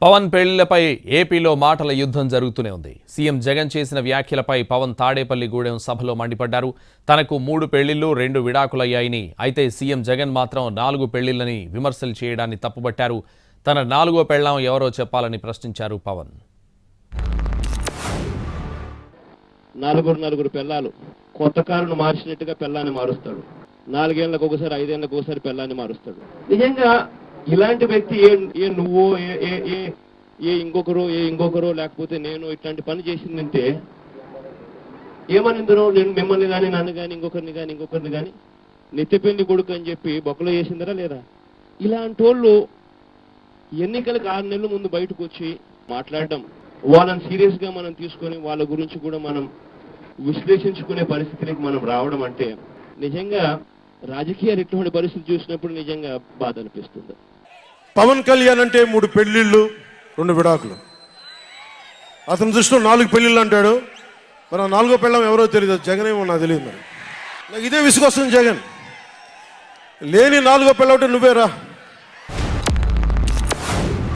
పవన్ పెళ్లిలపై ఏపీలో మాటల యుద్ధం జరుగుతూనే ఉంది. సీఎం జగన్ చేసిన వ్యాఖ్యలపై పవన్ తాడేపల్లిగూడెం సభలో మండిపడ్డారు. తనకు 3 పెళ్లిళ్లు 2 విడాకులయ్యాయని, అయితే సీఎం జగన్ మాత్రం 4 పెళ్లిళ్లని విమర్శలు చేయడాన్ని తప్పుబట్టారు. తన 4వ పెళ్లాం ఎవరో చెప్పాలని ప్రశ్నించారు పవన్. నలుగురు పెళ్ళాలు కొత్త కారును మార్చినట్టుగా పెళ్ళాన్ని మారుస్తాడు. 4 ఏళ్లకు ఒకసారి 5 ఏళ్లకు ఒకసారి పెళ్ళాన్ని మారుస్తాడు. నిజంగా ఇలాంటి వ్యక్తి ఏ నువ్వో ఇంకొకరో లేకపోతే నేను ఇట్లాంటి పని చేసిందంటే ఏమనిందరో, నేను మిమ్మల్ని కానీ నన్ను కానీ ఇంకొకరిని కానీ నెత్తిపెండి కొడుకు అని చెప్పి బొక్కలో చేసిందరా లేదా? ఇలాంటి వాళ్ళు ఎన్నికలకు 6 నెలల ముందు బయటకు వచ్చి మాట్లాడడం, వాళ్ళని సీరియస్ గా మనం తీసుకొని వాళ్ళ గురించి కూడా మనం విశ్లేషించుకునే పరిస్థితికి మనం రావడం అంటే నిజంగా రాజకీయాలు ఇటువంటి పరిస్థితి చూసినప్పుడు నిజంగా బాధ అనిపిస్తుంది. పవన్ కళ్యాణ్ అంటే 3 పెళ్లిళ్ళు 2 విడాకులు, అతని దృష్టిలో 4 పెళ్లిళ్ళు అంటాడు. మరి 4వ పెళ్ళం ఎవరో తెలియదు, జగన్ ఏమో నాకు తెలియదు. మరి నాకు ఇదే విసుగొస్తుంది. జగన్ లేని 4వ పెళ్ళ ఒకటి నువ్వేరా.